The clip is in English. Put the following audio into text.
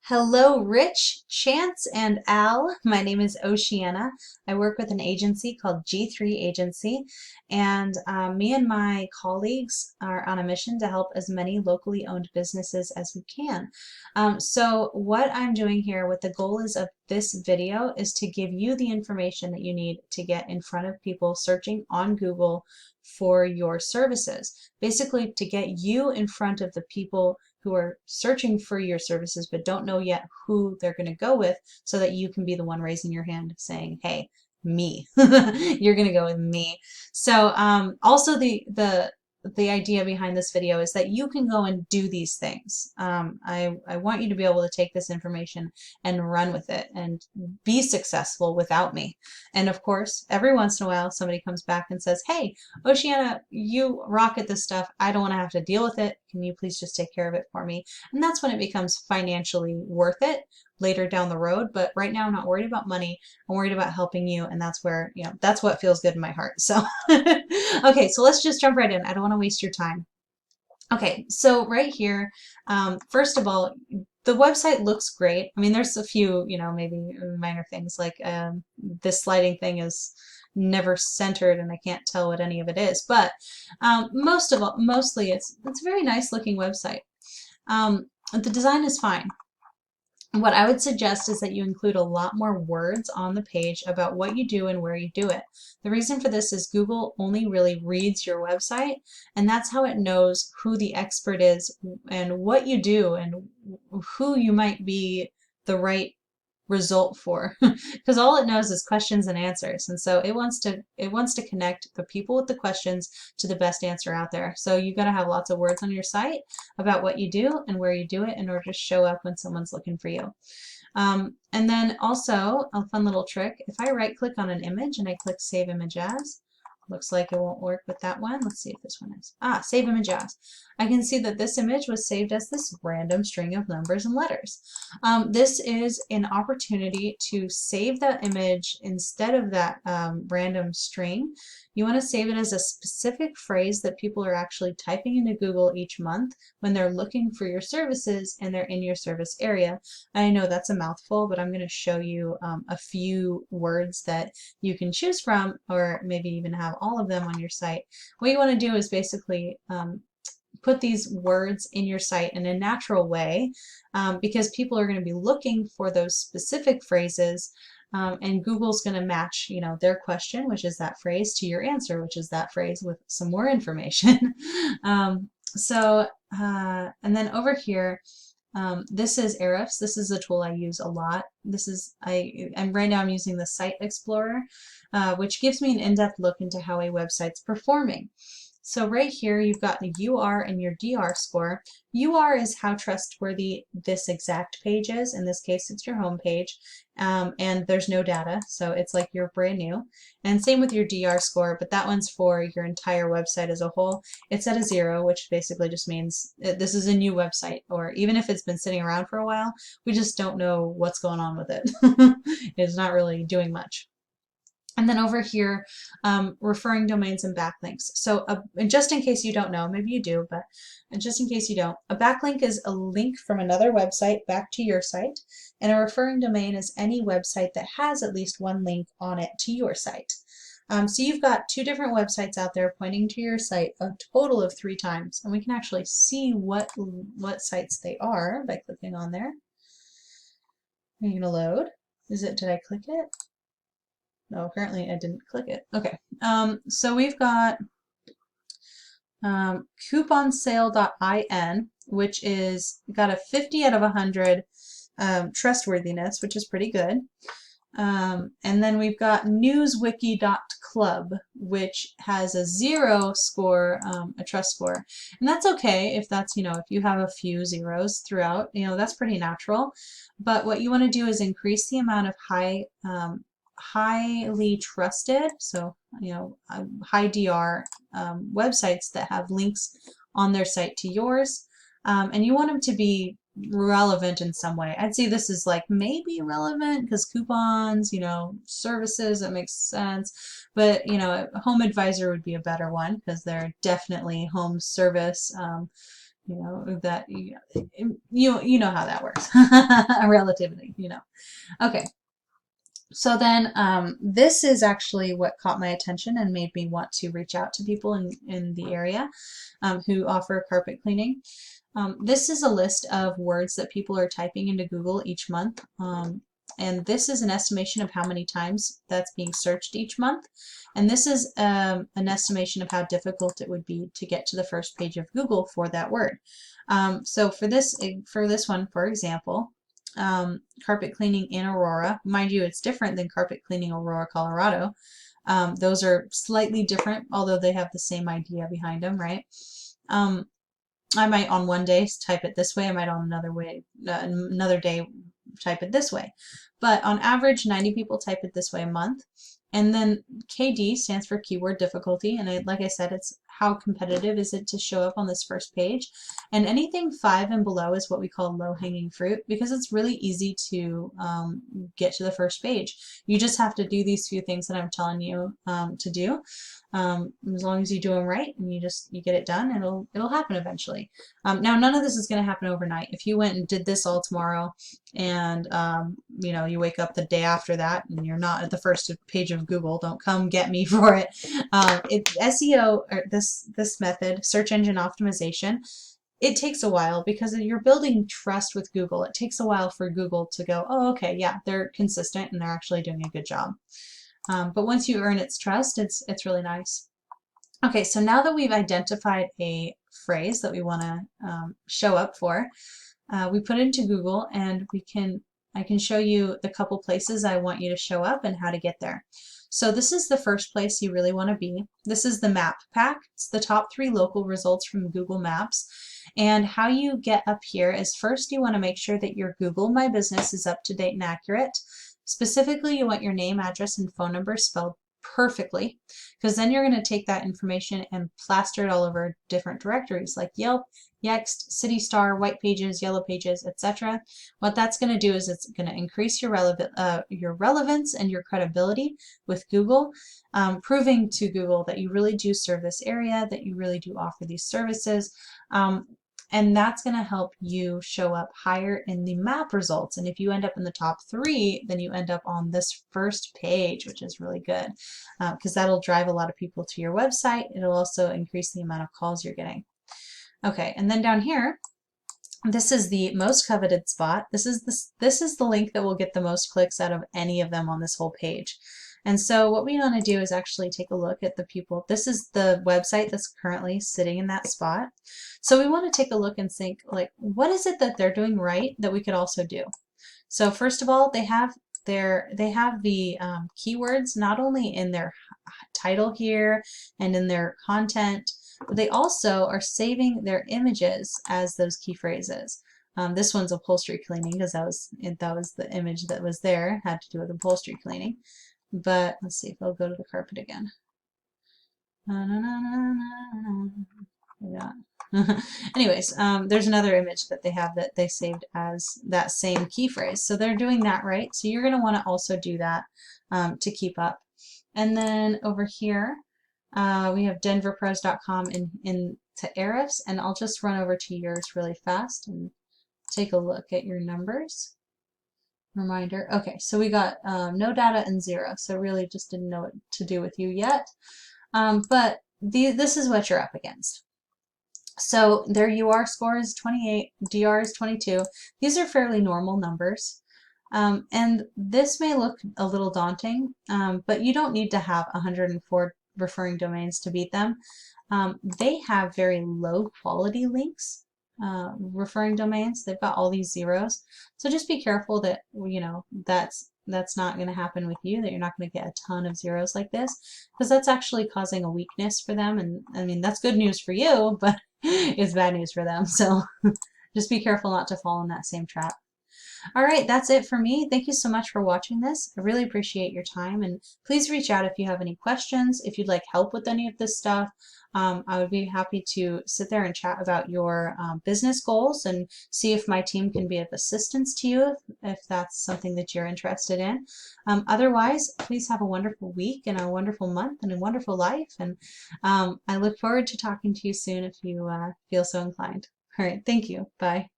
Hello, Rich, Chance, and Al. My name is Oceana. I work with an agency called G3 Agency, and me and my colleagues are on a mission to help as many locally owned businesses as we can. So what I'm doing here, what the goal is of this video, is to give you the information that you need to get in front of people searching on Google for your services. Basically, to get you in front of the people who are searching for your services but don't know yet who they're going to go with, so that you can be the one raising your hand saying, hey, me. You're going to go with me. So also the idea behind this video is that you can go and do these things. I want you to be able to take this information and run with it and be successful without me. And of course, every once in a while, somebody comes back and says, hey, Oceana, you rock at this stuff. I don't want to have to deal with it. Can you please just take care of it for me? And that's when it becomes financially worth it later down the road. But right now, I'm not worried about money. I'm worried about helping you. And that's where, that's what feels good in my heart. So, okay, so let's just jump right in. I don't want to waste your time. Okay, so right here, first of all, the website looks great. I mean, there's a few, maybe minor things like this sliding thing is never centered and I can't tell what any of it is. But mostly it's a very nice looking website. The design is fine. What I would suggest is that you include a lot more words on the page about what you do and where you do it. The reason for this is Google only really reads your website, and that's how it knows who the expert is and what you do and who you might be the right result for, because all it knows is questions and answers, and so it wants to connect the people with the questions to the best answer out there. So you've got to have lots of words on your site about what you do and where you do it in order to show up when someone's looking for you. And then also a fun little trick, if I right click on an image and I click Save Image As, looks like it won't work with that one. Let's see if this one is. Save image as. I can see that this image was saved as this random string of numbers and letters. This is an opportunity to save that image instead of that random string. You want to save it as a specific phrase that people are actually typing into Google each month when they're looking for your services and they're in your service area. I know that's a mouthful, but I'm going to show you a few words that you can choose from, or maybe even have all of them on your site. What you want to do is basically put these words in your site in a natural way, because people are going to be looking for those specific phrases, and Google's going to match, their question, which is that phrase, to your answer, which is that phrase with some more information. And then over here, this is Ahrefs. This is a tool I use a lot. Right now I'm using the Site Explorer, which gives me an in-depth look into how a website's performing. So right here you've got the UR and your DR score. UR is how trustworthy this exact page is. In this case, it's your home page, and there's no data, so it's like you're brand new. And same with your DR score, but that one's for your entire website as a whole. It's at a 0, which basically just means this is a new website, or even if it's been sitting around for a while, we just don't know what's going on with it. It's not really doing much. And then over here, referring domains and backlinks. So just in case you don't know, maybe you do, but just in case you don't, a backlink is a link from another website back to your site, and a referring domain is any website that has at least one link on it to your site. So you've got 2 different websites out there pointing to your site a total of 3 times, and we can actually see what sites they are by clicking on there. Are you going to load? Did I click it? No, apparently I didn't click it. Okay, so we've got couponsale.in, which is got a 50 out of 100 trustworthiness, which is pretty good. And then we've got newswiki.club, which has a 0 score, a trust score. And that's okay if that's, if you have a few zeros throughout, that's pretty natural. But what you want to do is increase the amount of highly trusted, so high DR websites that have links on their site to yours, and you want them to be relevant in some way. I'd say this is like maybe relevant because coupons, services, that makes sense, but Home Advisor would be a better one because they're definitely home service. that you know how that works. Relativity, Okay. So then this is actually what caught my attention and made me want to reach out to people in the area who offer carpet cleaning. This is a list of words that people are typing into Google each month. And this is an estimation of how many times that's being searched each month. And this is an estimation of how difficult it would be to get to the first page of Google for that word. So for this one, for example, carpet cleaning in Aurora. Mind you, it's different than carpet cleaning Aurora, Colorado. Those are slightly different, although they have the same idea behind them, right? I might on one day type it this way. I might on another day type it this way. But on average, 90 people type it this way a month. And then KD stands for keyword difficulty. And like I said, it's how competitive is it to show up on this first page. And anything 5 and below is what we call low-hanging fruit, because it's really easy to get to the first page. You just have to do these few things that I'm telling you to do. As long as you do them right and you get it done, it'll happen eventually. Now, none of this is going to happen overnight. If you went and did this all tomorrow and you wake up the day after that and you're not at the first page of Google, don't come get me for it. SEO, or this method, search engine optimization, it takes a while because you're building trust with Google. It takes a while for Google to go, oh, okay, yeah, they're consistent and they're actually doing a good job. But once you earn its trust, it's really nice. Okay, so now that we've identified a phrase that we want to show up for, we put it into Google, and I can show you the couple places I want you to show up and how to get there. So this is the first place you really want to be. This is the map pack. It's the top 3 local results from Google Maps. And how you get up here is, first you want to make sure that your Google My Business is up to date and accurate. Specifically, you want your name, address, and phone number spelled perfectly, because then you're going to take that information and plaster it all over different directories like Yelp, Yext, City Star, White Pages, Yellow Pages, etc. What that's going to do is it's going to increase your relevance and your credibility with Google, proving to Google that you really do serve this area, that you really do offer these services. And that's going to help you show up higher in the map results. And if you end up in the top 3, then you end up on this first page, which is really good because that'll drive a lot of people to your website. It'll also increase the amount of calls you're getting. Okay, and then down here, this is the most coveted spot. This is the link that will get the most clicks out of any of them on this whole page. And so what we want to do is actually take a look at the people. This is the website that's currently sitting in that spot. So we want to take a look and think, like, what is it that they're doing right that we could also do? So first of all, they have the keywords not only in their title here and in their content, but they also are saving their images as those key phrases. This one's upholstery cleaning because that was the image that was there, had to do with upholstery cleaning. But let's see if I'll go to the carpet again. Yeah. Anyways, there's another image that they have that they saved as that same key phrase. So they're doing that right. So you're going to want to also do that to keep up. And then over here, we have denverpros.com into Ahrefs, and I'll just run over to yours really fast and take a look at your numbers. Reminder. Okay, so we got no data and 0, so really just didn't know what to do with you yet. But this is what you're up against. So their UR score is 28, DR is 22. These are fairly normal numbers. And this may look a little daunting, but you don't need to have 104 referring domains to beat them. They have very low quality links. Referring domains, they've got all these zeros, so just be careful that that's not going to happen with you, that you're not going to get a ton of zeros like this, because that's actually causing a weakness for them. And I mean, that's good news for you, but it's bad news for them, so just be careful not to fall in that same trap. All right, that's it for me. Thank you so much for watching this. I really appreciate your time, and please reach out if you have any questions, if you'd like help with any of this stuff. I would be happy to sit there and chat about your business goals and see if my team can be of assistance to you if that's something that you're interested in. Otherwise, please have a wonderful week and a wonderful month and a wonderful life, and I look forward to talking to you soon if you feel so inclined. All right, thank you. Bye.